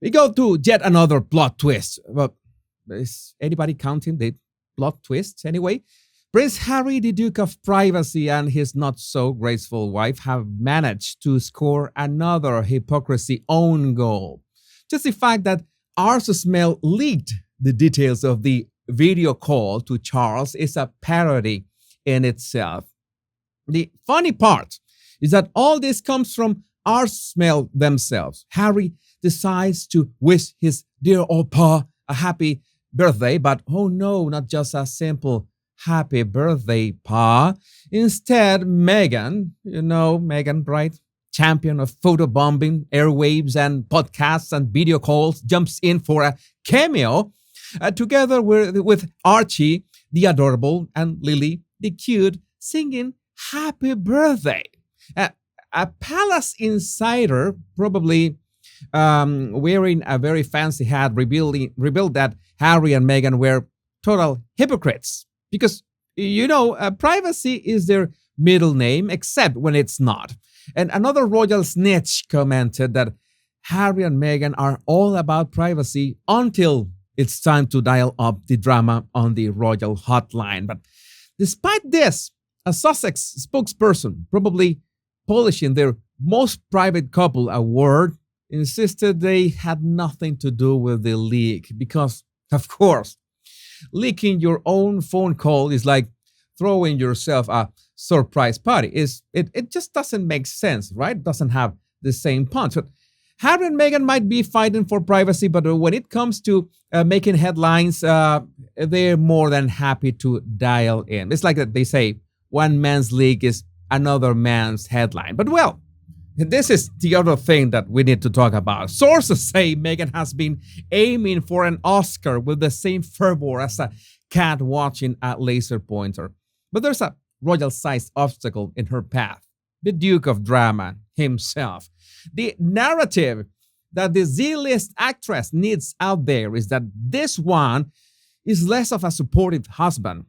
We go to yet another plot twist. But is anybody counting the plot twists anyway? Prince Harry, the Duke of Privacy, and his not so graceful wife have managed to score another hypocrisy own goal. Just the fact that our Smell leaked the details of the video call to Charles is a parody in itself. The funny part is that all this comes from our Smell themselves. Harry decides to wish his dear old pa a happy birthday, but oh no, not just a simple happy birthday, pa. Instead, Meghan, Meghan, right? Champion of photobombing, airwaves, and podcasts and video calls, jumps in for a cameo together with Archie, the adorable, and Lily, the cute, singing happy birthday. A palace insider, probably wearing a very fancy hat, revealed that Harry and Meghan were total hypocrites because, privacy is their middle name, except when it's not. And another royal snitch commented that Harry and Meghan are all about privacy until it's time to dial up the drama on the royal hotline. But despite this, a Sussex spokesperson, probably polishing their most private couple award, insisted they had nothing to do with the leak because, of course, leaking your own phone call is like throwing yourself a surprise party. It just doesn't make sense, right? It doesn't have the same punch. But Harry and Meghan might be fighting for privacy, but when it comes to making headlines, they're more than happy to dial in. It's like that they say, one man's leak is another man's headline. But well, this is the other thing that we need to talk about. Sources say Meghan has been aiming for an Oscar with the same fervor as a cat watching a laser pointer. But there's a royal-sized obstacle in her path. The Duke of Drama himself. The narrative that the Z-list actress needs out there is that this one is less of a supportive husband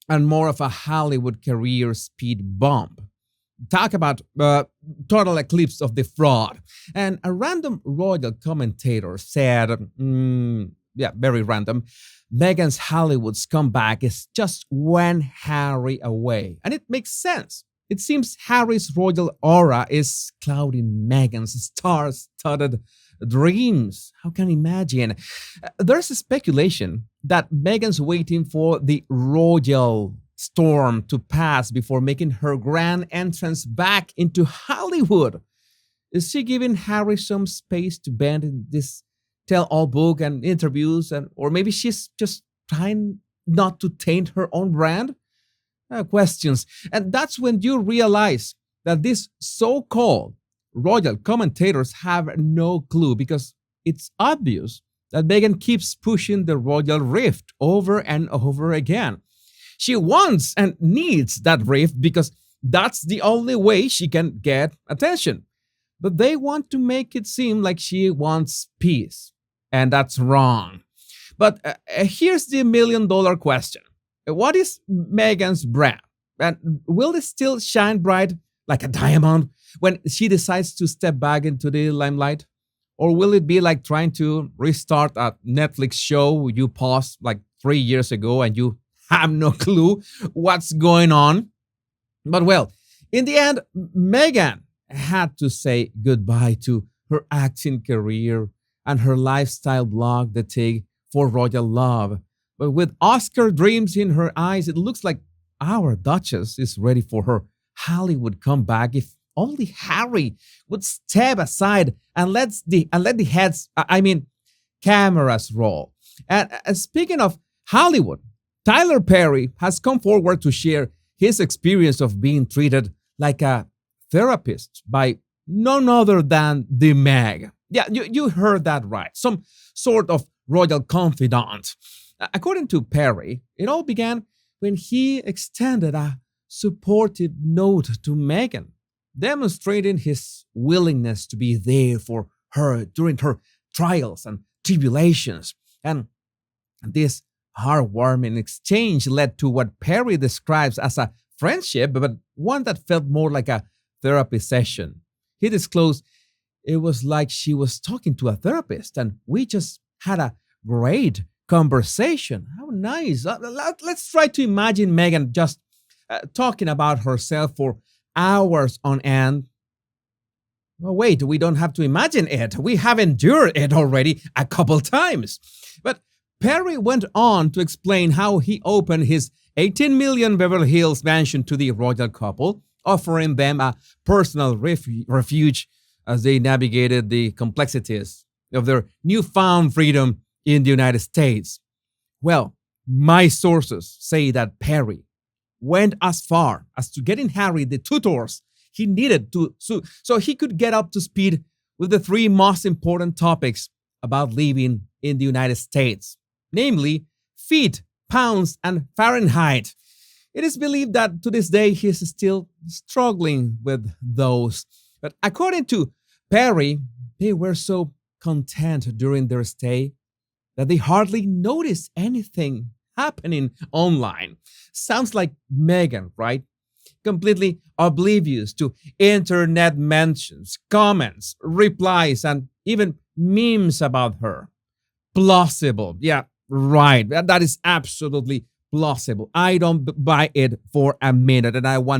and more of a Hollywood career speed bump. Talk about total eclipse of the fraud. And a random royal commentator said, very random, Meghan's Hollywood's comeback is just one Harry away. And it makes sense. It seems Harry's royal aura is clouding Meghan's star-studded dreams. How can you imagine? There's a speculation that Meghan's waiting for the royal storm to pass before making her grand entrance back into Hollywood. Is she giving Harry some space to bend in this tell-all book and interviews, or maybe she's just trying not to taint her own brand? Questions. And that's when you realize that these so-called royal commentators have no clue, because it's obvious that Meghan keeps pushing the royal rift over and over again. She wants and needs that rift because that's the only way she can get attention. But they want to make it seem like she wants peace. And that's wrong. But here's the $1,000,000 question. What is Meghan's brand? And will it still shine bright like a diamond when she decides to step back into the limelight? Or will it be like trying to restart a Netflix show you paused like 3 years ago and you have no clue what's going on? But well, in the end, Meghan had to say goodbye to her acting career and her lifestyle blog, The Tig for Royal Love. But with Oscar dreams in her eyes, it looks like our Duchess is ready for her Hollywood comeback. If only Harry would step aside and let the cameras roll. And speaking of Hollywood, Tyler Perry has come forward to share his experience of being treated like a therapist by none other than the Meg. Yeah, you heard that right. Some sort of royal confidant. According to Perry, it all began when he extended a supportive note to Meghan, demonstrating his willingness to be there for her during her trials and tribulations. And this heartwarming exchange led to what Perry describes as a friendship, but one that felt more like a therapy session. He disclosed It was like she was talking to a therapist, and we just had a great conversation. How nice. Let's try to imagine Meghan just talking about herself for hours on end. Well, wait, we don't have to imagine it. We have endured it already a couple times. But Perry went on to explain how he opened his 18 million Beverly Hills mansion to the royal couple, offering them a personal refuge as they navigated the complexities of their newfound freedom in the United States. Well, my sources say that Perry went as far as to getting Harry the tutors he needed so he could get up to speed with the three most important topics about living in the United States, namely feet, pounds, and Fahrenheit. It is believed that to this day he is still struggling with those. But according to Perry, they were so content during their stay that they hardly noticed anything happening online. Sounds like Meghan, right? Completely oblivious to internet mentions, comments, replies, and even memes about her. Plausible. Yeah, right. That is absolutely plausible. I don't buy it for a minute, and I want